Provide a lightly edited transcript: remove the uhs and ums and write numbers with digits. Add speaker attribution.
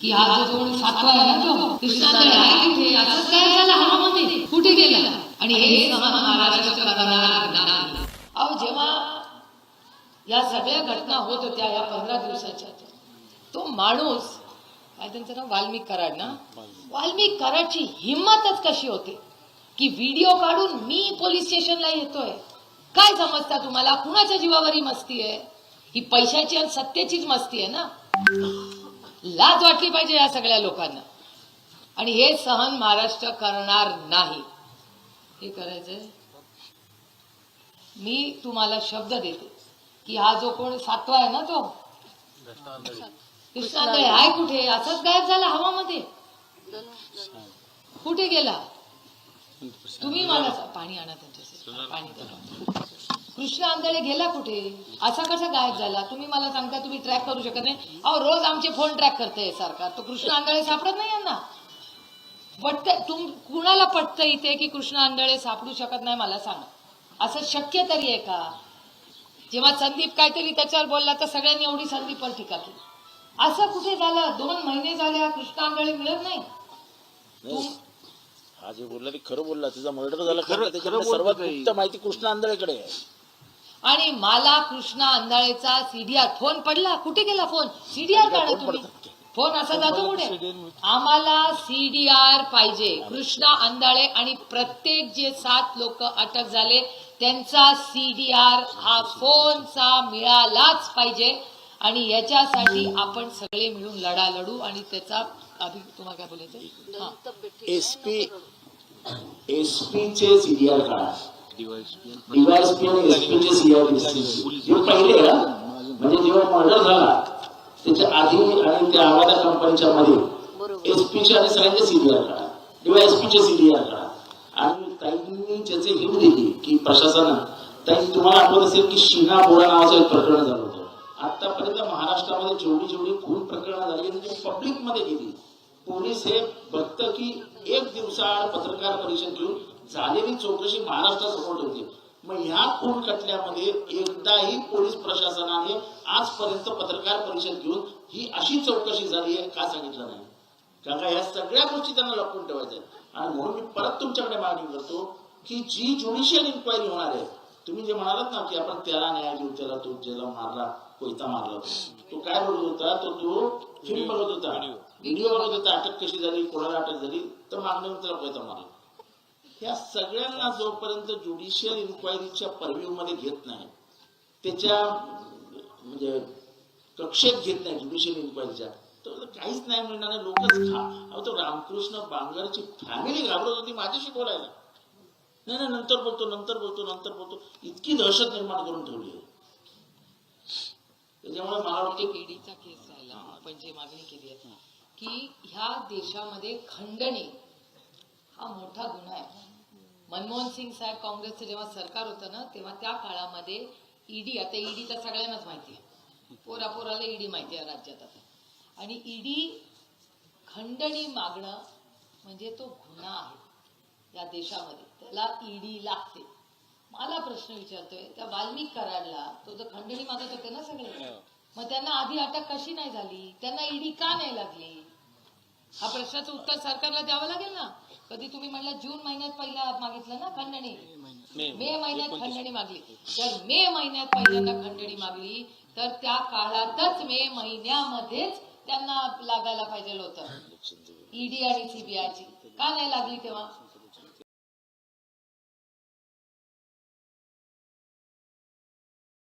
Speaker 1: की हा जो कोणी सातवा आहे ना तो कृष्णांदळे आहे कुठे, असंच काय झालं हवामध्ये, कुठे गेला? आणि हे सहन महाराष्ट्र करणार नाही. अहो जेव्हा या सगळ्या घटना होत होत्या या 15 दिवसाच्या, तो माणूस काय त्यांचं नाव वाल्मिक कराड ना, वाल्मिक कराडची हिंमतच कशी होते की व्हिडिओ काढून मी पोलीस स्टेशनला येतोय. काय समजता तुम्हाला, कुणाच्या जीवावर ही मस्ती आहे? ही पैशाची आणि सत्तेचीच मस्ती आहे ना. लाज वाटली पाहिजे या सगळ्या लोकांना. आणि हे सहन महाराष्ट्र करणार नाही. हे करायचंय, मी तुम्हाला शब्द देते की हा जो कोण सातवा आहे ना तो कृष्णांदळे आहे कुठे, असंच गायब झाला हवामध्ये, कुठे गेला? तुम्ही मला पाणी आणा त्यांच्यासाठी, पाणी द्या. कृष्णांदळे गेला कुठे, असा कसा गायब झाला? तुम्ही मला सांगता तुम्ही ट्रॅक करू शकत नाही. अहो रोज आमचे फोन ट्रॅक करते सरकार, तो कृष्णांदळे सापडत नाही यांना. पटत कुणाला पटतं इथे की कृष्णांदळे सापडू शकत नाही? मला सांगा, असं शक्य तरी आहे का? जेव्हा संदीप काहीतरी त्याच्यावर बोलला तर सगळ्यांनी एवढी संदीपवर टीका केली. असं कुठे झालं? 2 महिने झाले हा कृष्णांदळे मिळत नाही.
Speaker 2: हा जे बोलला ते खरं बोलला, त्याचा मर्डर झाला खरं, त्याच्याकडे सर्वात गुप्त माहिती कृष्णा आंधळेकडे आहे.
Speaker 1: आणि मला कृष्णा आंधळेचा सीडीआर फोन पडला, कुठे गेला फोन? सीडीआर काढा तुम्ही. फोन असा जातो कुठे? आम्हाला सीडीआर पाहिजे. कृष्णा आंधळे आणि प्रत्येक जे 7 लोक अटक झाले त्यांचा सीडीआर हा फोनचा मिळालाच पाहिजे. आणि याच्यासाठी आपण सगळे मिळून लढा लढू. आणि त्याचा तुम्हाला काय बोलायचं?
Speaker 2: एसपीचे सीडीआर काढा, डीवायएसपी आणि एसपीचे सीडीआर पहिले का, म्हणजे जेव्हा मर्डर झाला त्याच्या आधी आणि त्या आवाजा कंपनीच्या मध्ये एसपीचे आणि सगळ्यांचे सीडीआर काढा, डीवायएसपीचे सीडीआर काढा. आणि ताईंनी ज्याचे हिंट दिली की प्रशासनानं, ताई तुम्हाला आठवत असेल की शीना बोरा नावाचं एक प्रकरण झालं होतं. आतापर्यंत महाराष्ट्रामध्ये जेवढी खून प्रकरणं झाली म्हणजे पब्लिक मध्ये गेली. पोलीस हे बघतं की 1 दिवसाआड पत्रकार परिषद घेऊन झालेली चौकशी महाराष्ट्रासमोर ठेवते. मग ह्या खून खटल्यामध्ये एकदाही पोलीस प्रशासनाने आजपर्यंत पत्रकार परिषद घेऊन ही अशी चौकशी झाली आहे का सांगितलं नाही? कारण का या सगळ्या गोष्टी त्यांना लपवून ठेवायच्या आहेत. आणि म्हणून मी परत तुमच्याकडे मागणी करतो की जी ज्युडिशियल इन्क्वायरी होणार आहे, तुम्ही जे म्हणालात ना की आपण त्याला न्याय देऊ, त्याला तो ज्याला मारला कोयता मारला, तो काय बोलत होता, तो फिल्म बघत होता, व्हिडिओ बघत होता, अटक कशी झाली, कोणाला अटक झाली, तर मागण्यावर त्याला कोयता मारला. ह्या सगळ्यांना जोपर्यंत ज्युडिशियल इन्क्वायरीच्या परव्ह्यू मध्ये घेत नाही, त्याच्या म्हणजे कक्षेत घेत नाही ज्युडिशियल इन्क्वायरीच्या, तर काहीच नाही मिळणार. लोकच तो रामकृष्ण बांगरची फॅमिली घाबरत होती माझ्याशी बोलायला. नाही नंतर बोलतो इतकी दहशत निर्माण करून ठेवली आहे. त्याच्यामुळे मला वाटतं
Speaker 1: ईडीचा केस राहिला, आपण जे मागणी केली आहे की ह्या देशामध्ये खंडणी हा मोठा गुन्हा आहे. मनमोहन सिंग साहेब काँग्रेसचं जेव्हा सरकार होतं ना, तेव्हा त्या काळामध्ये ईडी, आता ईडी तर सगळ्यांनाच माहिती आहे, पोराला ईडी माहिती आहे राज्यात आता. आणि ईडी खंडणी मागणं म्हणजे तो गुन्हा आहे या देशामध्ये, त्याला ईडी लागते. मला प्रश्न विचारतोय, त्या वाल्मिक कराडला तो जर खंडणी मागत होते ना सगळे, मग त्यांना आधी अटक कशी नाही झाली? त्यांना ईडी का नाही लागली? हा प्रश्नाचं उत्तर सरकारला द्यावं लागेल ना. कधी तुम्ही म्हणलं जून महिन्यात पहिला मागितलं ना खंडणी, मे महिन्यात खंडणी मागली. जर मे महिन्यात पहिल्यांदा खंडणी मागली तर त्या काळातच मे महिन्यामध्येच त्यांना लागायला पाहिजे होतं ईडी आणि सीबीआयची. का नाही लागली तेव्हा?